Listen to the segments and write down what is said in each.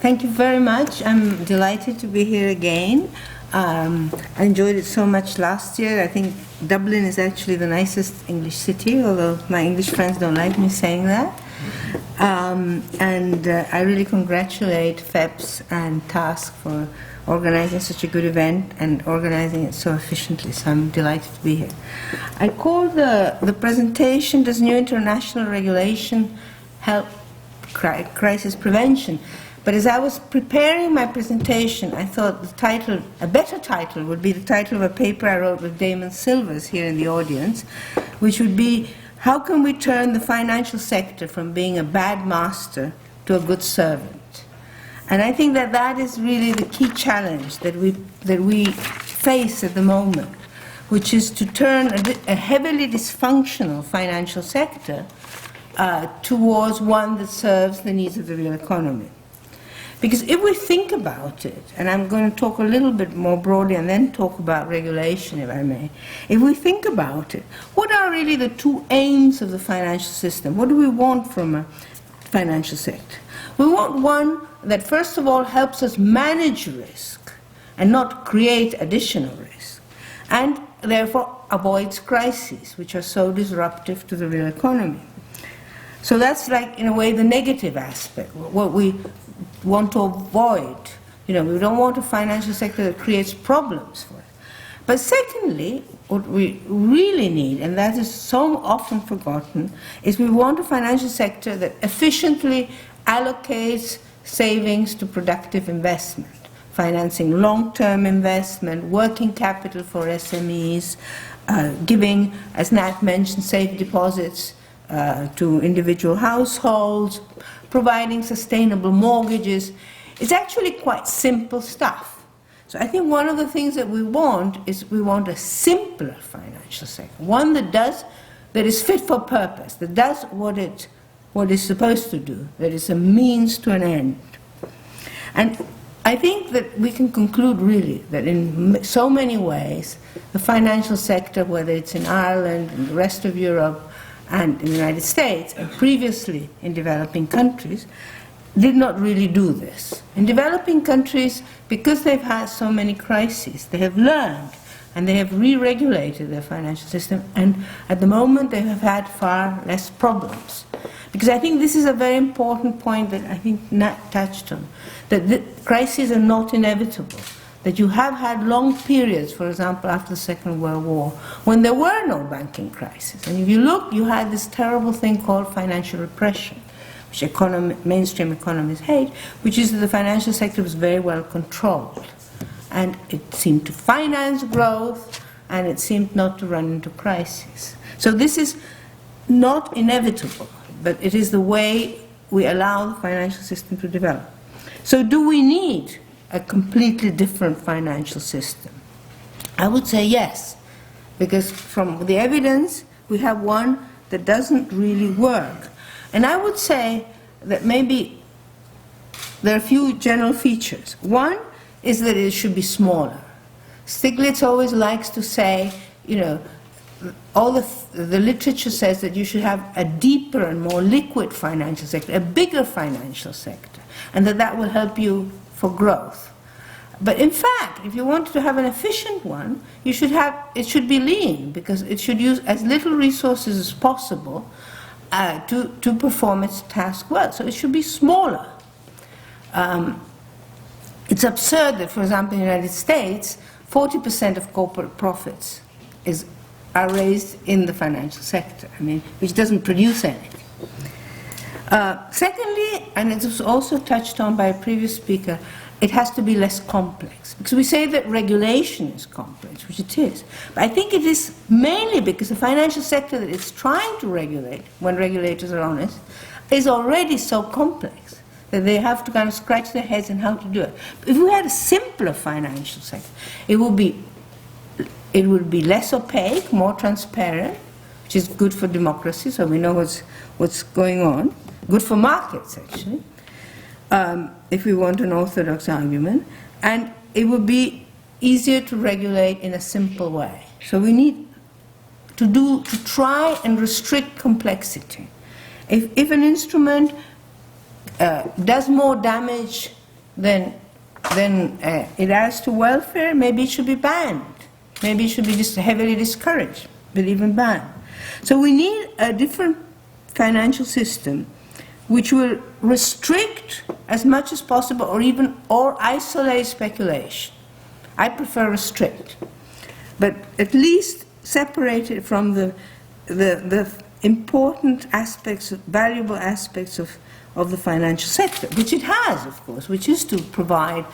Thank you very much. I'm delighted to be here again. I enjoyed it so much last year. I think Dublin is actually the nicest English city, although my English friends don't like me saying that. I really congratulate FEPS and TASK for organizing such a good event and organizing it so efficiently, so I'm delighted to be here. I call the presentation, Does New International Regulation Help Crisis Prevention? But as I was preparing my presentation, I thought the title, a better title, would be the title of a paper I wrote with Damon Silvers here in the audience, which would be, How Can We Turn the Financial Sector from Being a Bad Master to a Good Servant? And I think that that is really the key challenge that we face at the moment, which is to turn a heavily dysfunctional financial sector towards one that serves the needs of the real economy. Because if we think about it, and I'm going to talk a little bit more broadly and then talk about regulation, if I may. If we think about it, what are really the two aims of the financial system? What do we want from a financial sector? We want one that, first of all, helps us manage risk and not create additional risk, and therefore avoids crises, which are so disruptive to the real economy. So that's like, in a way, the negative aspect, what we want to avoid. We don't want a financial sector that creates problems for us. But secondly, what we really need, and that is so often forgotten, is we want a financial sector that efficiently allocates savings to productive investment, financing long-term investment, working capital for SMEs, giving, as Nat mentioned, safe deposits to individual households, providing sustainable mortgages. It's actually quite simple stuff. So I think one of the things that we want is we want a simpler financial sector, one that is fit for purpose, that does what it's supposed to do, that is a means to an end. And I think that we can conclude really that in so many ways the financial sector, whether it's in Ireland and the rest of Europe and in the United States, and previously in developing countries, did not really do this. In developing countries, because they've had so many crises, they have learned and they have re-regulated their financial system, and at the moment they have had far less problems. Because I think this is a very important point that I think Nat touched on, that the crises are not inevitable. That you have had long periods, for example, after the Second World War, when there were no banking crises. And if you look, you had this terrible thing called financial repression, which mainstream economists hate, which is that the financial sector was very well controlled. And it seemed to finance growth, and it seemed not to run into crises. So this is not inevitable, but it is the way we allow the financial system to develop. So do we need a completely different financial system? I would say yes, because from the evidence we have one that doesn't really work. And I would say that maybe there are a few general features. One is that it should be smaller. Stiglitz always likes to say, all the literature says that you should have a deeper and more liquid financial sector, a bigger financial sector, and that will help you for growth. But in fact, if you wanted to have an efficient one, it should be lean, because it should use as little resources as possible to perform its task well. So it should be smaller. It's absurd that, for example, in the United States, 40% of corporate profits are raised in the financial sector, which doesn't produce anything. Secondly, and it was also touched on by a previous speaker, it has to be less complex. Because we say that regulation is complex, which it is. But I think it is mainly because the financial sector that it's trying to regulate, when regulators are honest, is already so complex that they have to kind of scratch their heads on how to do it. If we had a simpler financial sector, it would be less opaque, more transparent, which is good for democracy, so we know what's going on. Good for markets, actually, if we want an orthodox argument. And it would be easier to regulate in a simple way. So we need to try and restrict complexity. If an instrument does more damage then it adds to welfare, maybe it should be banned. Maybe it should be just heavily discouraged, but even banned. So we need a different financial system which will restrict as much as possible or isolate speculation. I prefer restrict, but at least separate it from the important aspects, valuable aspects of the financial sector, which it has, of course, which is to provide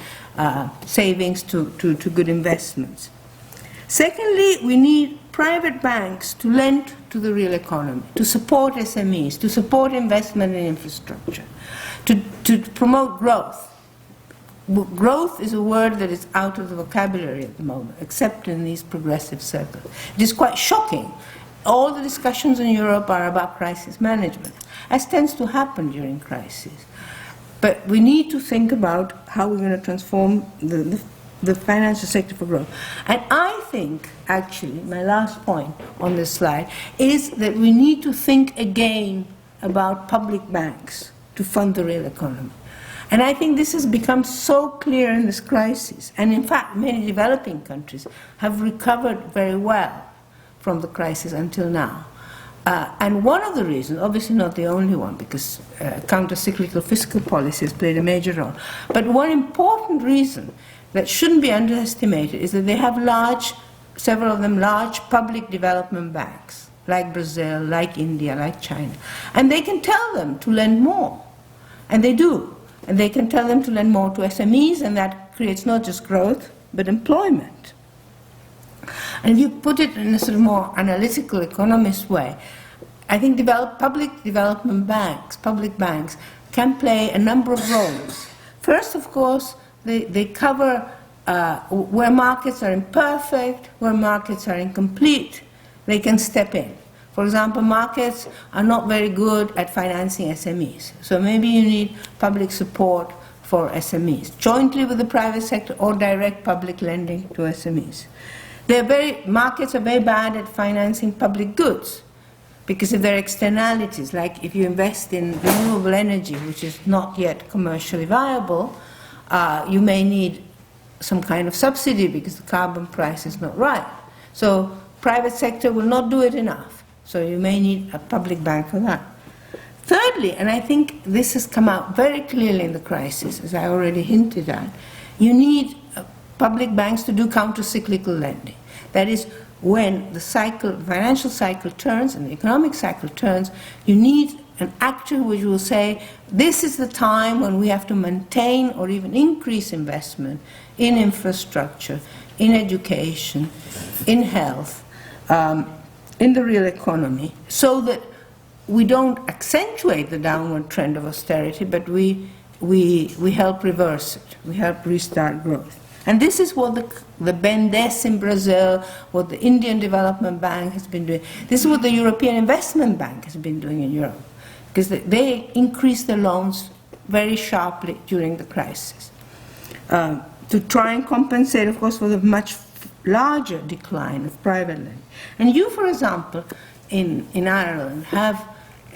savings to good investments. Secondly, we need private banks to lend to the real economy, to support SMEs, to support investment in infrastructure, to promote growth. Growth is a word that is out of the vocabulary at the moment, except in these progressive circles. It is quite shocking. All the discussions in Europe are about crisis management, as tends to happen during crises. But we need to think about how we're going to transform the financial sector for growth. And I think, actually, my last point on this slide is that we need to think again about public banks to fund the real economy. And I think this has become so clear in this crisis. And in fact, many developing countries have recovered very well from the crisis until now. And one of the reasons, obviously not the only one, because counter-cyclical fiscal policy has played a major role, but one important reason that shouldn't be underestimated is that they have several of them large public development banks, like Brazil, like India, like China. And they can tell them to lend more. And they do. And they can tell them to lend more to SMEs, and that creates not just growth, but employment. And if you put it in a sort of more analytical, economist way, I think public development banks, public banks, can play a number of roles. First, of course, they cover where markets are imperfect, where markets are incomplete, they can step in. For example, markets are not very good at financing SMEs. So maybe you need public support for SMEs, jointly with the private sector or direct public lending to SMEs. Markets are very bad at financing public goods because of their externalities, like if you invest in renewable energy, which is not yet commercially viable, you may need some kind of subsidy because the carbon price is not right. So private sector will not do it enough. So you may need a public bank for that. Thirdly, and I think this has come out very clearly in the crisis, as I already hinted at, you need public banks to do counter-cyclical lending. That is, when the financial cycle turns and the economic cycle turns, you need an actor which will say, this is the time when we have to maintain or even increase investment in infrastructure, in education, in health, in the real economy, so that we don't accentuate the downward trend of austerity, but we help reverse it. We help restart growth. And this is what the BNDES in Brazil, what the Indian Development Bank has been doing. This is what the European Investment Bank has been doing in Europe, because they increased their loans very sharply during the crisis to try and compensate, of course, for the much larger decline of private lending. And you, for example, in Ireland, have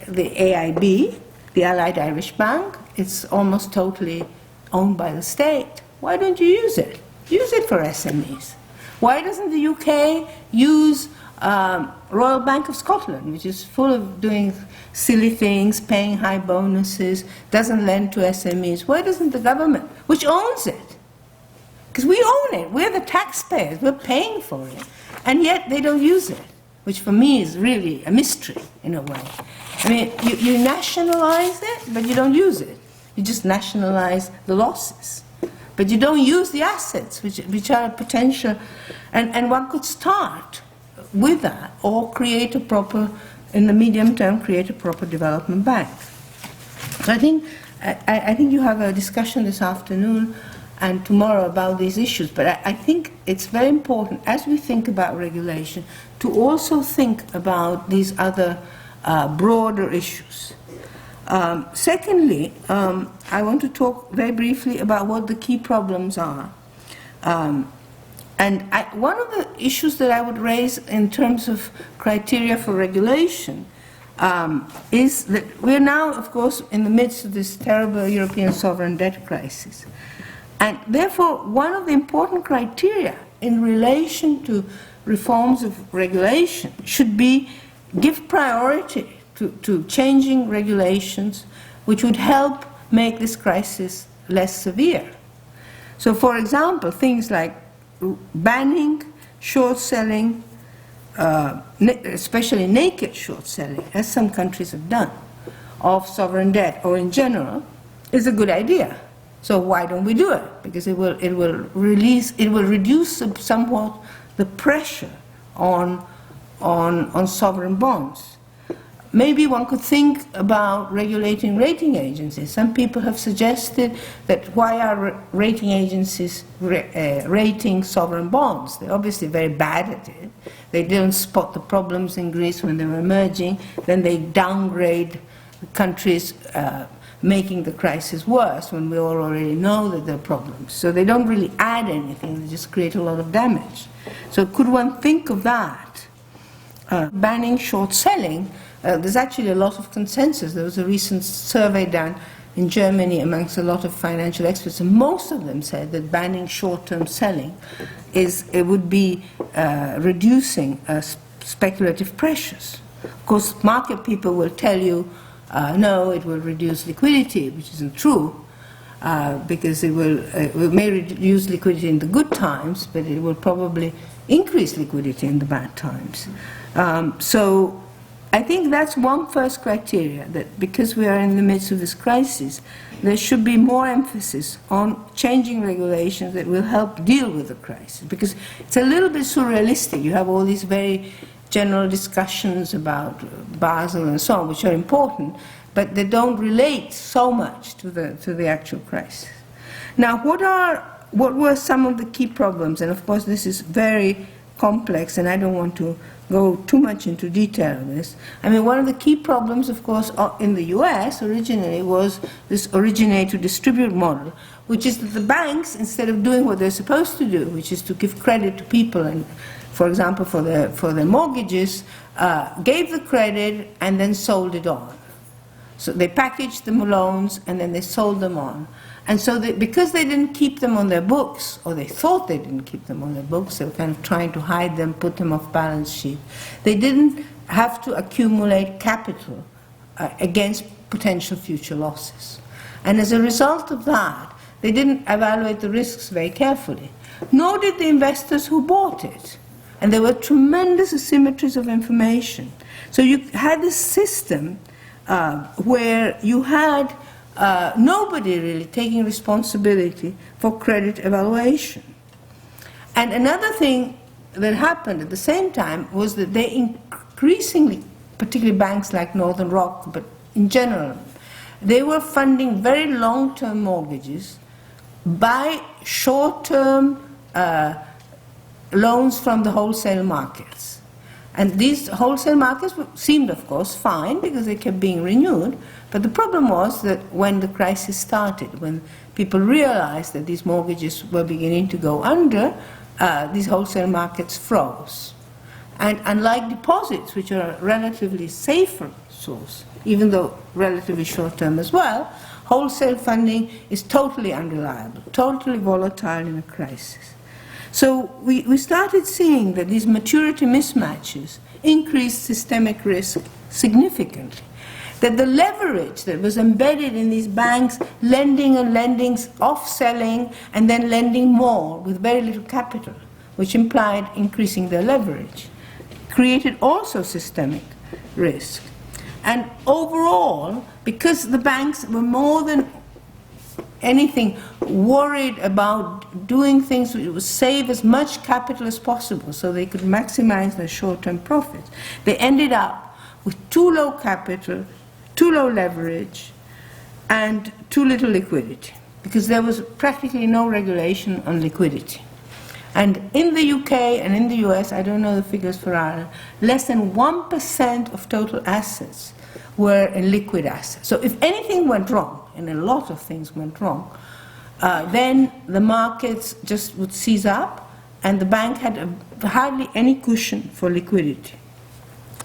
the AIB, the Allied Irish Bank. It's almost totally owned by the state. Why don't you use it? Use it for SMEs. Why doesn't the UK use Royal Bank of Scotland, which is full of doing silly things, paying high bonuses, doesn't lend to SMEs? Why doesn't the government, which owns it? Because we own it. We're the taxpayers. We're paying for it. And yet they don't use it, which for me is really a mystery in a way. I mean, you nationalize it, but you don't use it. You just nationalize the losses. But you don't use the assets, which are potential. And one could start with that, or create a proper, in the medium term, create a proper development bank. So I think you have a discussion this afternoon and tomorrow about these issues, but I think it's very important, as we think about regulation, to also think about these other broader issues. Secondly, I want to talk very briefly about what the key problems are. One of the issues that I would raise in terms of criteria for regulation is that we're now, of course, in the midst of this terrible European sovereign debt crisis. And therefore, one of the important criteria in relation to reforms of regulation should be give priority to changing regulations which would help make this crisis less severe. So, for example, things like banning short selling, especially naked short selling, as some countries have done, of sovereign debt or in general, is a good idea. So why don't we do it? Because it will reduce somewhat the pressure on sovereign bonds. Maybe one could think about regulating rating agencies. Some people have suggested that why are rating agencies rating sovereign bonds? They're obviously very bad at it. They didn't spot the problems in Greece when they were emerging. Then they downgrade countries, making the crisis worse when we all already know that there are problems. So they don't really add anything, they just create a lot of damage. So could one think of that? Banning short selling, there's actually a lot of consensus. There was a recent survey done in Germany amongst a lot of financial experts, and most of them said that banning short-term selling would be reducing speculative pressures. Of course, market people will tell you, no, it will reduce liquidity, which isn't true, because it may reduce liquidity in the good times, but it will probably increase liquidity in the bad times. So I think that's one first criteria, that because we are in the midst of this crisis, there should be more emphasis on changing regulations that will help deal with the crisis, because it's a little bit surrealistic. You have all these very general discussions about Basel and so on, which are important, but they don't relate so much to the actual crisis. Now, what were some of the key problems? And of course, this is very complex, and I don't want to go too much into detail on this. I mean, one of the key problems, of course, in the US originally was this originate to distribute model, which is that the banks, instead of doing what they're supposed to do, which is to give credit to people and, for example, for their mortgages, gave the credit and then sold it on. So they packaged the loans and then they sold them on. And so because they didn't keep them on their books, or they thought they didn't keep them on their books, they were kind of trying to hide them, put them off balance sheet, they didn't have to accumulate capital against potential future losses. And as a result of that, they didn't evaluate the risks very carefully, nor did the investors who bought it. And there were tremendous asymmetries of information. So you had this system where you had nobody really taking responsibility for credit evaluation. And another thing that happened at the same time was that they increasingly, particularly banks like Northern Rock, but in general, they were funding very long-term mortgages by short-term loans from the wholesale markets. And these wholesale markets seemed, of course, fine because they kept being renewed. But the problem was that when the crisis started, when people realized that these mortgages were beginning to go under, these wholesale markets froze. And unlike deposits, which are a relatively safer source, even though relatively short-term as well, wholesale funding is totally unreliable, totally volatile in a crisis. So we started seeing that these maturity mismatches increased systemic risk significantly. That the leverage that was embedded in these banks, lending and lending, off-selling, and then lending more with very little capital, which implied increasing their leverage, created also systemic risk. And overall, because the banks were more than anything worried about doing things which would save as much capital as possible so they could maximize their short-term profits, they ended up with too low capital, too low leverage, and too little liquidity, because there was practically no regulation on liquidity. And in the UK and in the US, I don't know the figures for Ireland, less than 1% of total assets were in liquid assets. So if anything went wrong, and a lot of things went wrong, then the markets just would seize up, and the bank had hardly any cushion for liquidity.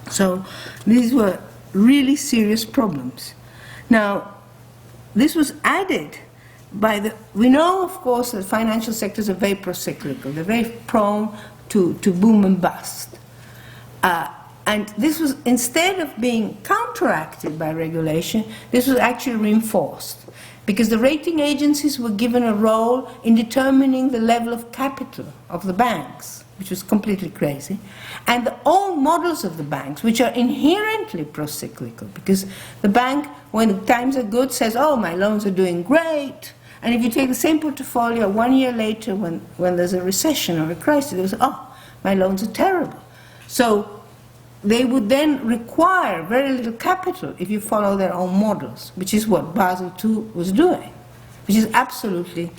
So these were really serious problems. Now, this was added we know, of course, that financial sectors are very pro-cyclical. They're very prone to boom and bust. And this was, instead of being counteracted by regulation, this was actually reinforced. Because the rating agencies were given a role in determining the level of capital of the banks, which was completely crazy, and the own models of the banks, which are inherently pro-cyclical, because the bank, when times are good, says, oh, my loans are doing great. And if you take the same portfolio 1 year later, when there's a recession or a crisis, they say, oh, my loans are terrible. So they would then require very little capital if you follow their own models, which is what Basel II was doing, which is absolutely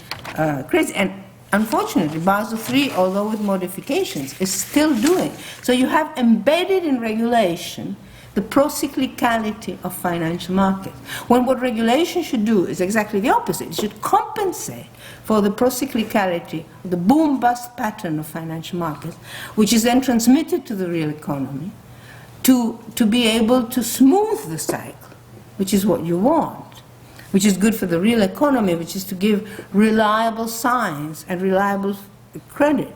crazy. And unfortunately, Basel III, although with modifications, is still doing. So you have embedded in regulation the pro-cyclicality of financial markets. When what regulation should do is exactly the opposite. It should compensate for the pro-cyclicality, the boom-bust pattern of financial markets, which is then transmitted to the real economy, to be able to smooth the cycle, which is what you want, which is good for the real economy, which is to give reliable signs and reliable credit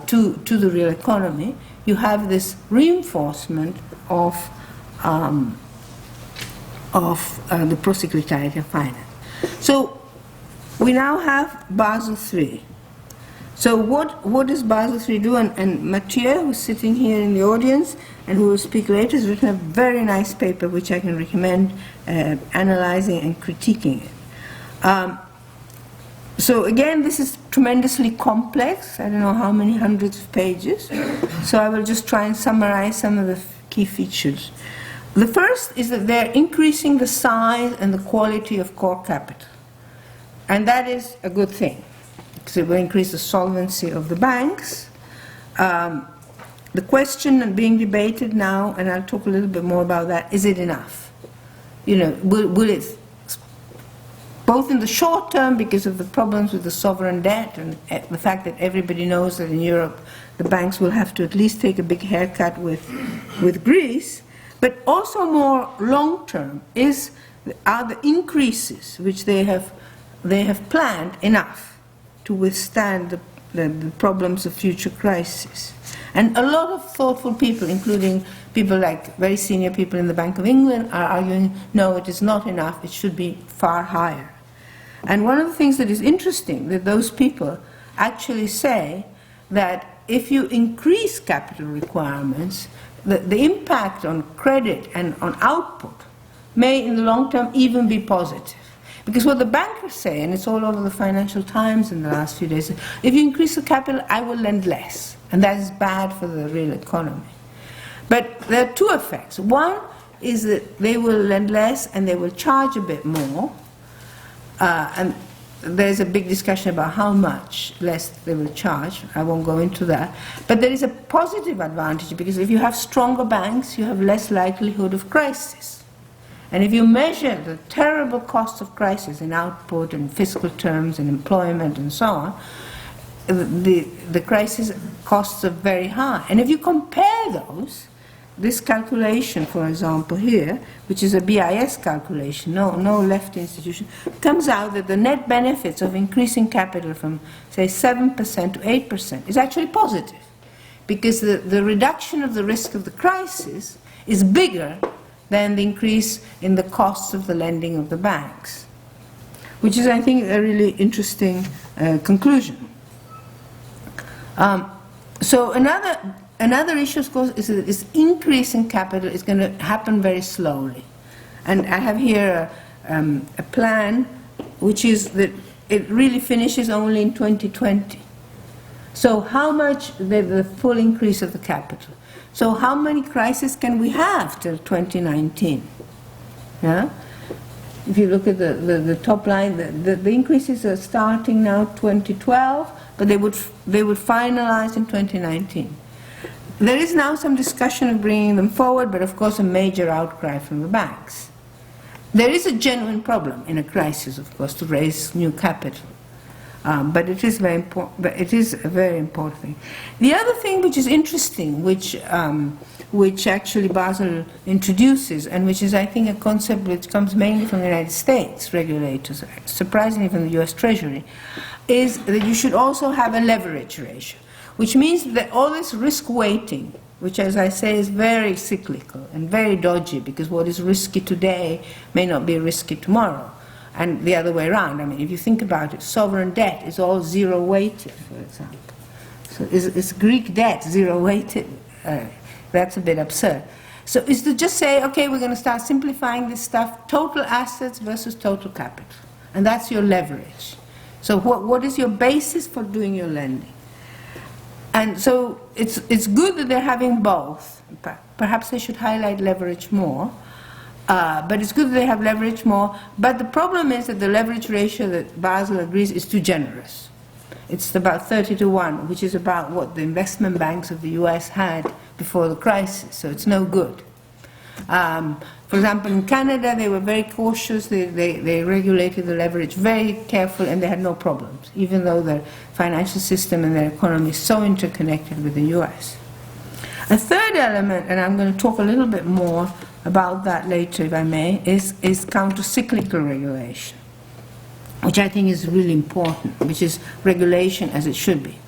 to the real economy. You have this reinforcement of the pro-cyclicality of finance. So we now have Basel III. So what does Basel III do? And Mathieu, who's sitting here in the audience and who will speak later, has written a very nice paper which I can recommend analyzing and critiquing it. So again, this is tremendously complex. I don't know how many hundreds of pages. So I will just try and summarize some of the key features. The first is that they're increasing the size and the quality of core capital. And that is a good thing, because it will increase the solvency of the banks. The question being debated now, and I'll talk a little bit more about that, is it enough? You know, will it, both in the short term because of the problems with the sovereign debt and the fact that everybody knows that in Europe the banks will have to at least take a big haircut with Greece, but also more long term, are the increases which they have planned enough to withstand the problems of future crises. And a lot of thoughtful people, including people like very senior people in the Bank of England, are arguing, no, it is not enough, it should be far higher. And one of the things that is interesting, that those people actually say that if you increase capital requirements, the impact on credit and on output may in the long term even be positive. Because what the bankers say, and it's all over the Financial Times in the last few days, if you increase the capital, I will lend less. And that is bad for the real economy. But there are two effects. One is that they will lend less and they will charge a bit more. And there's a big discussion about how much less they will charge. I won't go into that. But there is a positive advantage, because if you have stronger banks, you have less likelihood of crisis. And if you measure the terrible cost of crisis in output and fiscal terms and employment and so on, the crisis costs are very high. And if you compare those, this calculation, for example, here, which is a BIS calculation, no left institution, comes out that the net benefits of increasing capital from, say, 7% to 8% is actually positive, because the reduction of the risk of the crisis is bigger than the increase in the costs of the lending of the banks, which is, I think, a really interesting conclusion. So another issue, of course, is that this increase in capital is going to happen very slowly. And I have here a plan which is that it really finishes only in 2020. So how much the full increase of the capital? So how many crises can we have till 2019? Yeah? If you look at the top line, the increases are starting now 2012, but they would finalize in 2019. There is now some discussion of bringing them forward, but of course a major outcry from the banks. There is a genuine problem in a crisis, of course, to raise new capital. But it is very important. But it is a very important thing. The other thing which is interesting, which actually Basel introduces, and which is, I think, a concept which comes mainly from the United States regulators, surprisingly from the U.S. Treasury, is that you should also have a leverage ratio, which means that all this risk weighting, which, as I say, is very cyclical and very dodgy, because what is risky today may not be risky tomorrow, and the other way around. I mean, if you think about it, sovereign debt is all zero-weighted, for example. So is Greek debt zero-weighted? That's a bit absurd. So is to just say, okay, we're going to start simplifying this stuff, total assets versus total capital. And that's your leverage. So what is your basis for doing your lending? And so it's good that they're having both. Perhaps they should highlight leverage more. But it's good that they have leverage more. But the problem is that the leverage ratio that Basel agrees is too generous. It's about 30-to-1, which is about what the investment banks of the US had before the crisis, so it's no good. For example, in Canada, they were very cautious. They regulated the leverage very carefully, and they had no problems, even though their financial system and their economy is so interconnected with the US. A third element, and I'm going to talk a little bit more about that later, if I may, is counter-cyclical regulation, which I think is really important, which is regulation as it should be.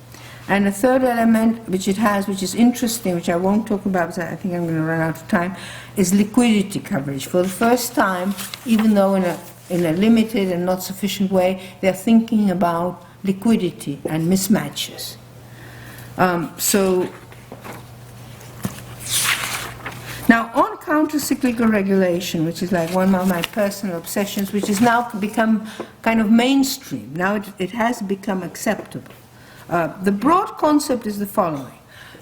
And a third element which it has, which is interesting, which I won't talk about because I think I'm going to run out of time, is liquidity coverage. For the first time, even though in a limited and not sufficient way, they're thinking about liquidity and mismatches. Now, on counter-cyclical regulation, which is like one of my personal obsessions, which has now become kind of mainstream. Now it has become acceptable. The broad concept is the following.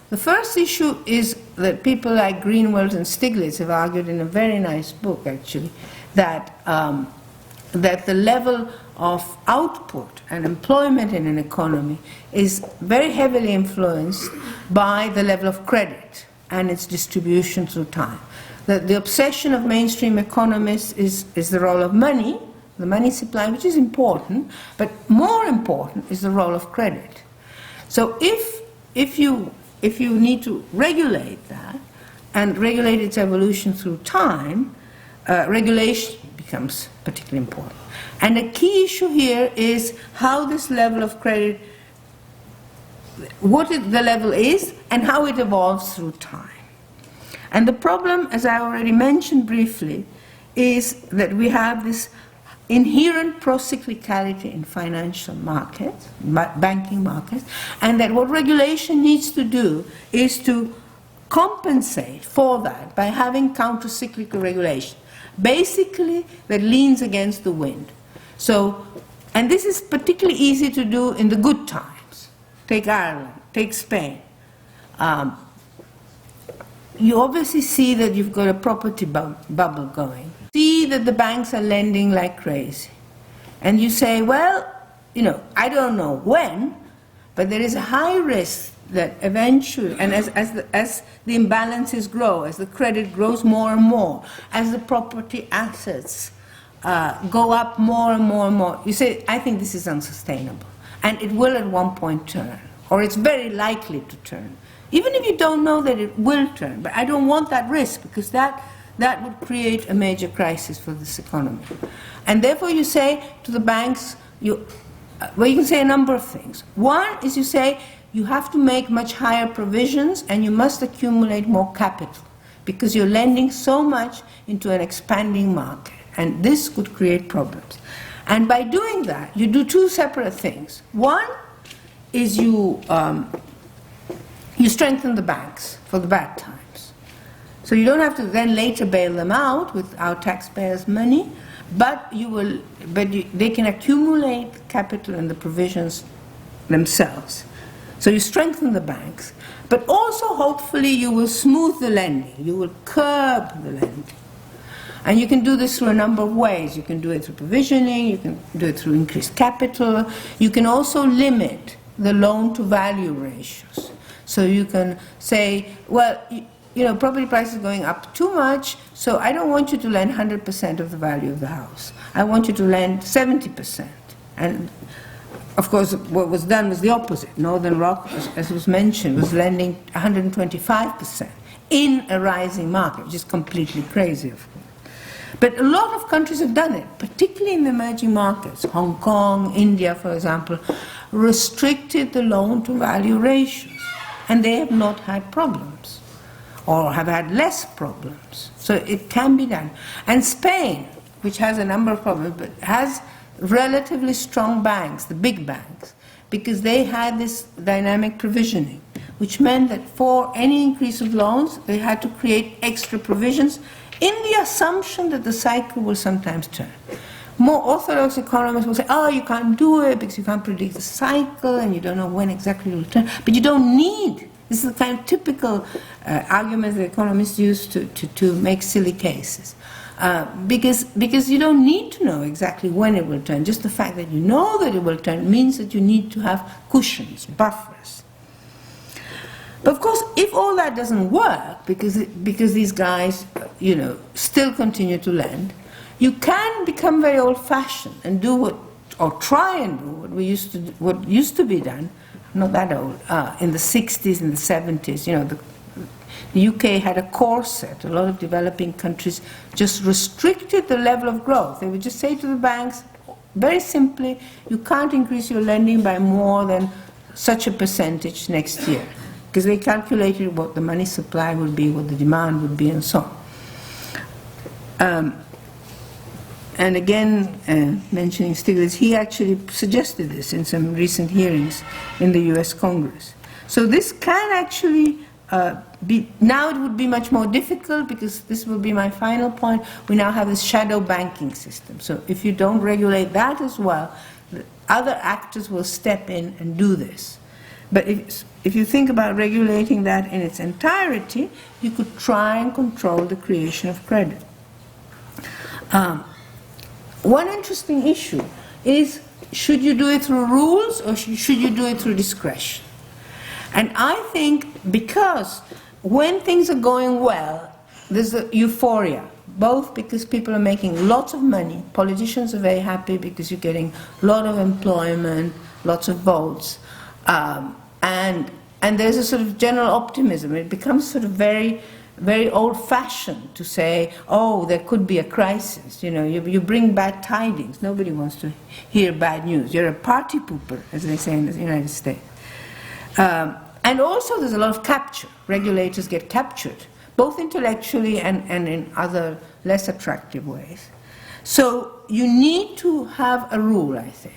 The first issue is that people like Greenwald and Stiglitz have argued in a very nice book, actually, that the level of output and employment in an economy is very heavily influenced by the level of credit and its distribution through time. The obsession of mainstream economists is the role of money, the money supply, which is important, but more important is the role of credit. So if you need to regulate that and regulate its evolution through time, regulation becomes particularly important. And a key issue here is how this level of credit, what the level is and how it evolves through time. And the problem, as I already mentioned briefly, is that we have this inherent pro-cyclicality in financial markets, banking markets, and that what regulation needs to do is to compensate for that by having counter-cyclical regulation, basically that leans against the wind. So, and this is particularly easy to do in the good times. Take Ireland, take Spain. You obviously see that you've got a property bubble going. See that the banks are lending like crazy. And you say, well, I don't know when, but there is a high risk that eventually, and as the imbalances grow, as the credit grows more and more, as the property assets go up more and more and more, you say, I think this is unsustainable. And it will at one point turn, or it's very likely to turn. Even if you don't know that it will turn, but I don't want that risk, because that would create a major crisis for this economy. And therefore you say to the banks, you can say a number of things. One is you say you have to make much higher provisions and you must accumulate more capital, because you're lending so much into an expanding market, and this could create problems. And by doing that, you do two separate things. One is you strengthen the banks for the bad times. So you don't have to then later bail them out with our taxpayers' money, but they can accumulate capital and the provisions themselves. So you strengthen the banks, but also hopefully you will smooth the lending, you will curb the lending. And you can do this through a number of ways. You can do it through provisioning, you can do it through increased capital, you can also limit the loan-to-value ratios. So you can say, well, property prices are going up too much, so I don't want you to lend 100% of the value of the house. I want you to lend 70%. And of course, what was done was the opposite. Northern Rock, as was mentioned, was lending 125% in a rising market, which is completely crazy, of course. But a lot of countries have done it, particularly in the emerging markets. Hong Kong, India, for example, restricted the loan-to-value ratios, and they have not had problems, or have had less problems. So it can be done. And Spain, which has a number of problems, but has relatively strong banks, the big banks, because they had this dynamic provisioning, which meant that for any increase of loans, they had to create extra provisions in the assumption that the cycle will sometimes turn. More orthodox economists will say, oh, you can't do it because you can't predict the cycle and you don't know when exactly it will turn. But you don't need, this is the kind of typical argument that economists use to make silly cases. Because you don't need to know exactly when it will turn. Just the fact that you know that it will turn means that you need to have cushions, buffers. But of course, if all that doesn't work, because these guys, still continue to lend, you can become very old-fashioned and do or try and do what used to be done, not that old, in the 60s and the 70s. The UK had a corset. A lot of developing countries just restricted the level of growth. They would just say to the banks, very simply, you can't increase your lending by more than such a percentage next year, because they calculated what the money supply would be, what the demand would be, and so on. And again, mentioning Stiglitz, he actually suggested this in some recent hearings in the US Congress. So this can actually now it would be much more difficult, because this will be my final point. We now have this shadow banking system. So if you don't regulate that as well, other actors will step in and do this. But if you think about regulating that in its entirety, you could try and control the creation of credit. One interesting issue is, should you do it through rules or should you do it through discretion? And I think because when things are going well, there's a euphoria, both because people are making lots of money, politicians are very happy because you're getting a lot of employment, lots of votes, and there's a sort of general optimism. It becomes sort of very, very old-fashioned to say, oh, there could be a crisis. You bring bad tidings. Nobody wants to hear bad news. You're a party pooper, as they say in the United States. And also there's a lot of capture. Regulators get captured, both intellectually and in other less attractive ways. So you need to have a rule, I think.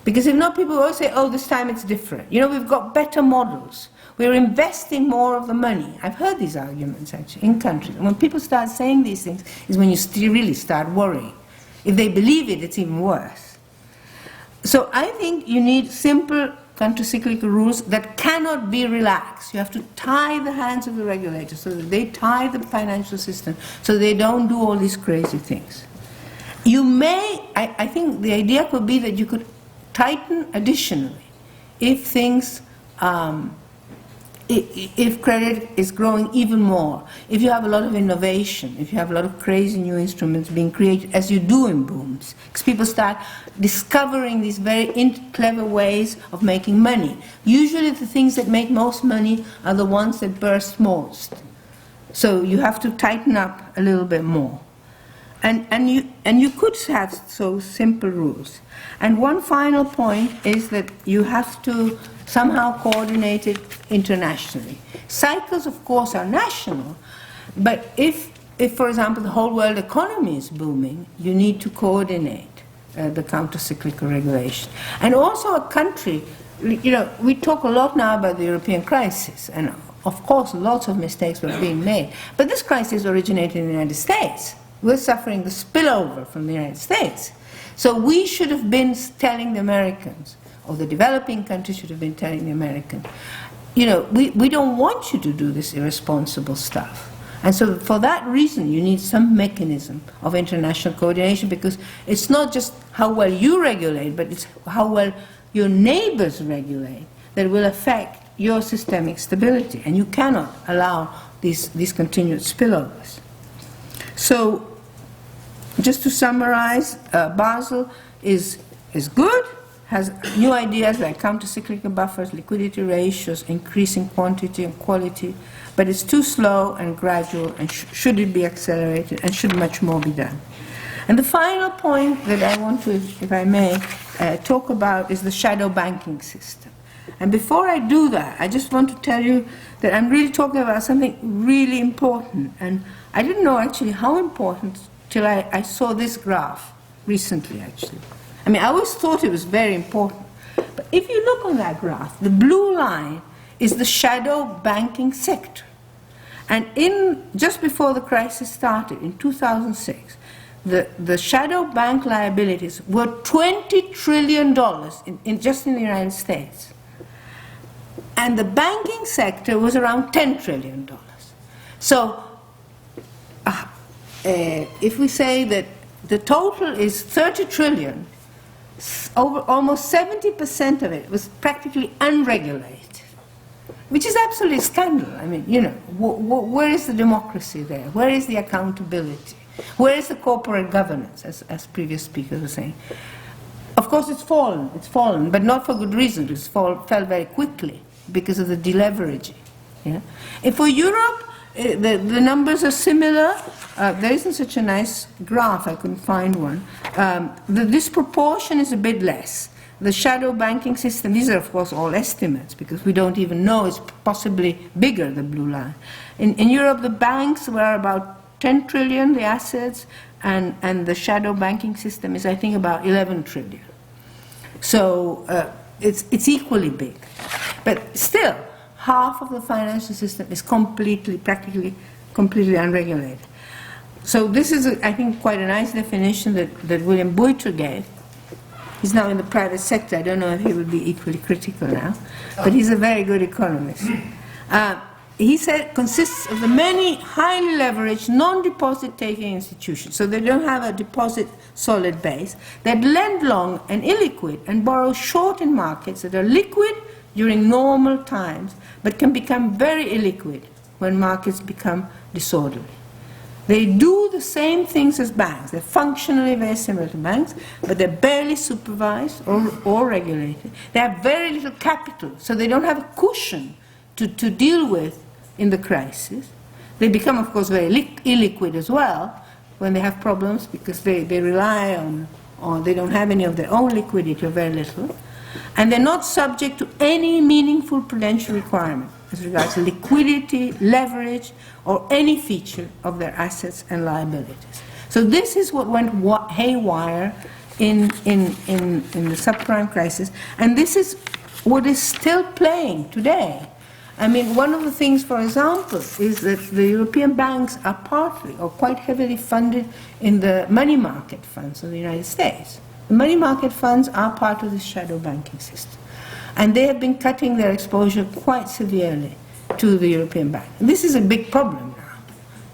Because if not, people always say, oh, this time it's different. We've got better models. We're investing more of the money. I've heard these arguments, actually, in countries. And when people start saying these things is when you really start worrying. If they believe it, it's even worse. So I think you need simple counter-cyclical rules that cannot be relaxed. You have to tie the hands of the regulators so that they tie the financial system so they don't do all these crazy things. You may, I think the idea could be that you could tighten additionally if things, if credit is growing even more, if you have a lot of innovation, if you have a lot of crazy new instruments being created, as you do in booms, because people start discovering these very clever ways of making money. Usually the things that make most money are the ones that burst most. So you have to tighten up a little bit more. And you could have so simple rules. And one final point is that you have to somehow coordinate it internationally. Cycles, of course, are national, but if, for example, the whole world economy is booming, you need to coordinate the counter-cyclical regulation. And also a country, we talk a lot now about the European crisis, and of course lots of mistakes were being made, but this crisis originated in the United States. We're suffering the spillover from the United States. So we should have been telling the Americans, or the developing countries should have been telling the Americans, we don't want you to do this irresponsible stuff. And so for that reason, you need some mechanism of international coordination, because it's not just how well you regulate, but it's how well your neighbors regulate that will affect your systemic stability. And you cannot allow these continued spillovers. So, just to summarize, Basel is good, has new ideas like counter-cyclical buffers, liquidity ratios, increasing quantity and quality, but it's too slow and gradual, and should it be accelerated, and should much more be done. And the final point that I want to, if I may, talk about is the shadow banking system. And before I do that, I just want to tell you that I'm really talking about something really important. And I didn't know actually how important till I saw this graph recently, actually. I mean, I always thought it was very important. But if you look on that graph, the blue line is the shadow banking sector. And just before the crisis started, in 2006, the shadow bank liabilities were $20 trillion just in the United States. And the banking sector was around $10 trillion. So if we say that the total is 30 trillion, almost 70% of it was practically unregulated, which is absolutely scandal. I mean, you know, where is the democracy there? Where is the accountability? Where is the corporate governance, as previous speakers were saying? Of course, it's fallen, but not for good reason. It fell very quickly because of the deleveraging. Yeah? And for Europe, the numbers are similar. There isn't such a nice graph, I couldn't find one. The disproportion is a bit less. The shadow banking system, these are of course all estimates because we don't even know, it's possibly bigger, the blue line. In Europe, the banks were about 10 trillion, the assets, and the shadow banking system is, I think, about 11 trillion. So it's equally big. But still, half of the financial system is practically completely unregulated. So this is, I think, quite a nice definition that William Buiter gave. He's now in the private sector. I don't know if he would be equally critical now, but he's a very good economist. He said consists of the many highly leveraged non-deposit taking institutions, so they don't have a deposit solid base, that lend long and illiquid and borrow short in markets that are liquid during normal times, but can become very illiquid when markets become disorderly. They do the same things as banks. They're functionally very similar to banks, but they're barely supervised or regulated. They have very little capital, so they don't have a cushion to deal with in the crisis. They become, of course, very illiquid as well when they have problems because they rely on, they don't have any of their own liquidity or very little. And they're not subject to any meaningful prudential requirement as regards liquidity, leverage, or any feature of their assets and liabilities. So this is what went haywire in the subprime crisis, and this is what is still playing today. I mean, one of the things, for example, is that the European banks are partly or quite heavily funded in the money market funds of the United States. The money market funds are part of the shadow banking system. And they have been cutting their exposure quite severely to the European bank. And this is a big problem now,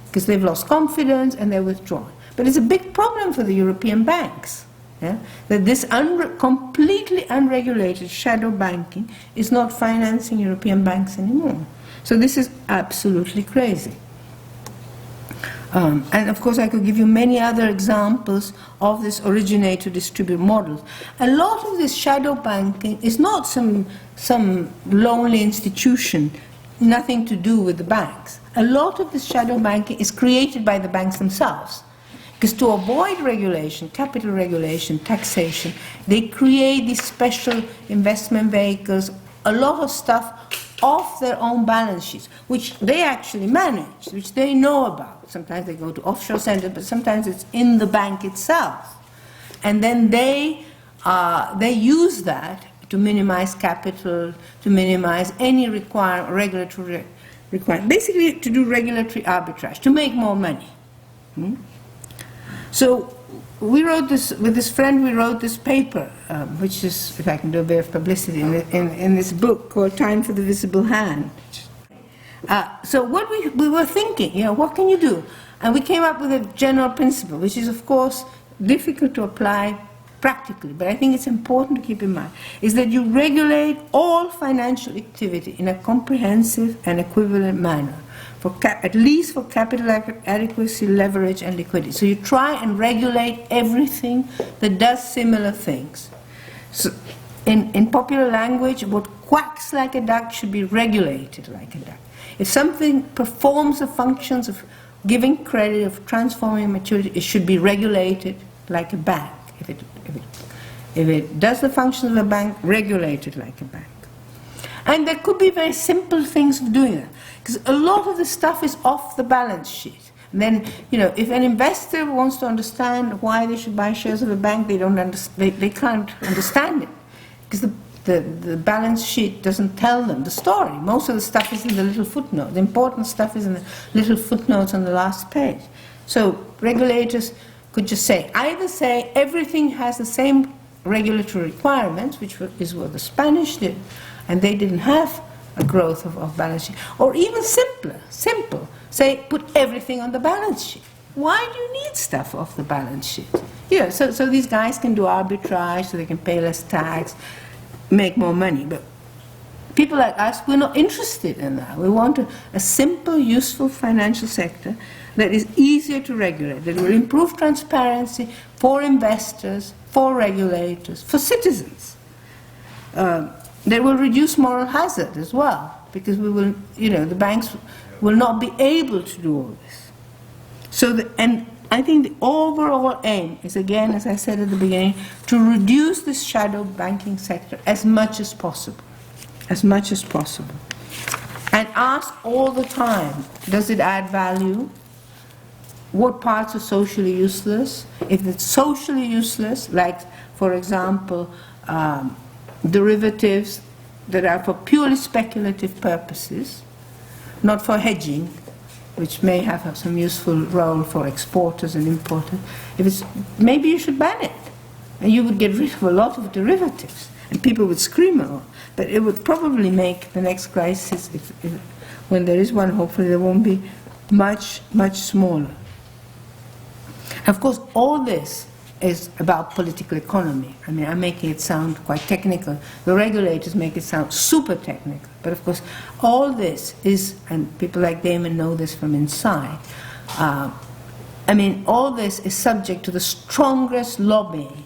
because they've lost confidence and they're withdrawn. But it's a big problem for the European banks, yeah? That this completely unregulated shadow banking is not financing European banks anymore. So this is absolutely crazy. And of course I could give you many other examples of this originate to distribute model. A lot of this shadow banking is not some lonely institution, nothing to do with the banks. A lot of this shadow banking is created by the banks themselves. Because to avoid regulation, capital regulation, taxation, they create these special investment vehicles, a lot of stuff off their own balance sheets, which they actually manage, which they know about. Sometimes they go to offshore centers, but sometimes it's in the bank itself. And then they use that to minimize capital, to minimize any regulatory requirement, basically to do regulatory arbitrage, to make more money. So we wrote this, with this friend, we wrote this paper, which is, if I can do a bit of publicity, in this book called Time for the Visible Hand. So what we were thinking, you know, what can you do? And we came up with a general principle, which is, of course, difficult to apply practically, but I think it's important to keep in mind, is that you regulate all financial activity in a comprehensive and equivalent manner, at least for capital adequacy, leverage, and liquidity. So you try and regulate everything that does similar things. So, in popular language, what quacks like a duck should be regulated like a duck. If something performs the functions of giving credit, of transforming maturity, it should be regulated like a bank. If it does the functions of a bank, regulated like a bank. And there could be very simple things of doing that, because a lot of the stuff is off the balance sheet. And then, if an investor wants to understand why they should buy shares of a bank, they can't understand it, because the balance sheet doesn't tell them the story. Most of the stuff is in the little footnote. The important stuff is in the little footnotes on the last page. So regulators could just either say everything has the same regulatory requirements, which is what the Spanish did, and they didn't have a growth of balance sheet, or even simple, say put everything on the balance sheet. Why do you need stuff off the balance sheet? So these guys can do arbitrage, so they can pay less tax, make more money. But people like us, we're not interested in that. We want a simple, useful financial sector that is easier to regulate, that will improve transparency for investors, for regulators, for citizens. That will reduce moral hazard as well, because we will, the banks will not be able to do all this. And I think the overall aim is, again, as I said at the beginning, to reduce this shadow banking sector as much as possible. As much as possible. And ask all the time, does it add value? What parts are socially useless? If it's socially useless, like, for example, derivatives that are for purely speculative purposes, not for hedging, which may have some useful role for exporters and importers, maybe you should ban it. And you would get rid of a lot of derivatives. And people would scream a lot. But it would probably make the next crisis, when there is one, hopefully there won't be, much, much smaller. Of course, all this is about political economy. I mean, I'm making it sound quite technical. The regulators make it sound super technical. But of course, all this is, and people like Damon know this from inside, all this is subject to the strongest lobbying,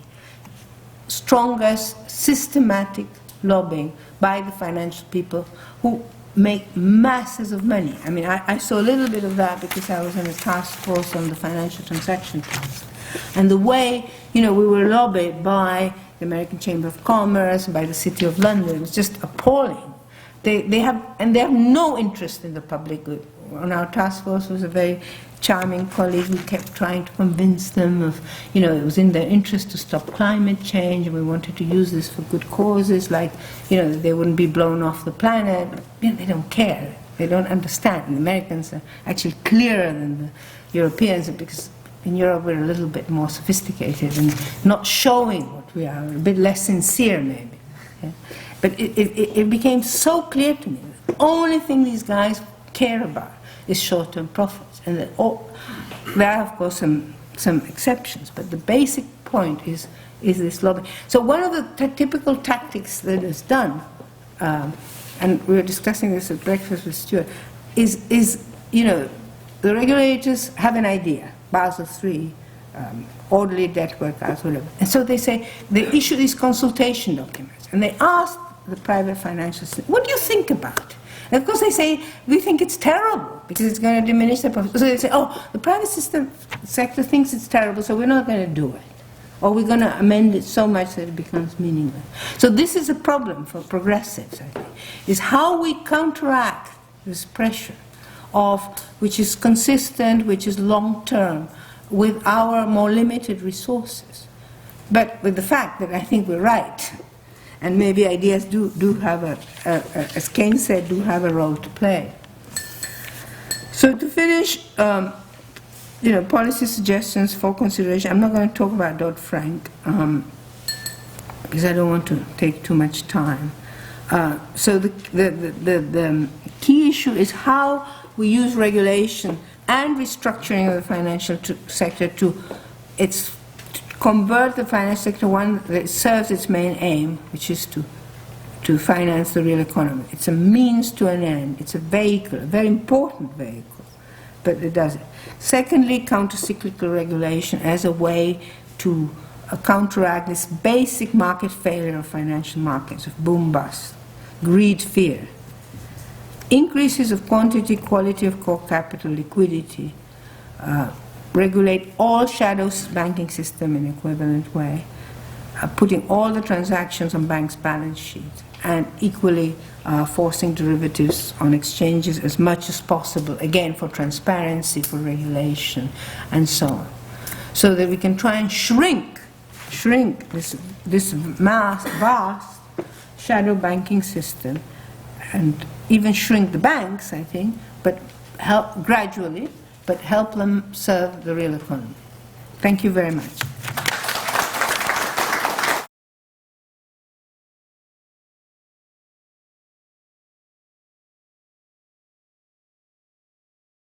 strongest systematic lobbying by the financial people who make masses of money. I mean, I saw a little bit of that because I was in a task force on the financial transaction tax. And the way, we were lobbied by the American Chamber of Commerce, by the City of London, was just appalling. They have no interest in the public good. On our task force was a very charming colleague who kept trying to convince them of, it was in their interest to stop climate change, and we wanted to use this for good causes, like, they wouldn't be blown off the planet. They don't care. They don't understand. And the Americans are actually clearer than the Europeans, because in Europe we're a little bit more sophisticated and not showing what we are, a bit less sincere maybe. Yeah? But it became so clear to me that the only thing these guys care about is short-term profits. And that there are, of course, some exceptions, but the basic point is this lobby. So one of the typical tactics that is done, and we were discussing this at breakfast with Stuart, is the regulators have an idea, Basel III, orderly debt workouts, whatever. And so they issue these consultation documents, and they ask the private financial system, what do you think about it? And of course they say, we think it's terrible, because it's going to diminish the profit. So they say, the private sector thinks it's terrible, so we're not going to do it. Or we're going to amend it so much that it becomes meaningless. So this is a problem for progressives, I think, is how we counteract this pressure which is consistent, which is long-term, with our more limited resources. But with the fact that I think we're right, and maybe ideas do have as Keynes said, do have a role to play. So to finish, policy suggestions for consideration. I'm not going to talk about Dodd-Frank because I don't want to take too much time. So the key issue is how we use regulation and restructuring of the financial sector to convert the financial sector one that serves its main aim, which is to finance the real economy. It's a means to an end. It's a vehicle, a very important vehicle, but it does it. Secondly, counter-cyclical regulation as a way to counteract this basic market failure of financial markets, of boom-bust, greed, fear. Increases of quantity, quality of core capital, liquidity, regulate all shadow banking system in equivalent way, putting all the transactions on banks' balance sheets, and equally forcing derivatives on exchanges as much as possible, again for transparency, for regulation, and so on. So that we can try and shrink this vast shadow banking system, and even shrink the banks, I think, but help gradually, but help them serve the real economy. Thank you very much.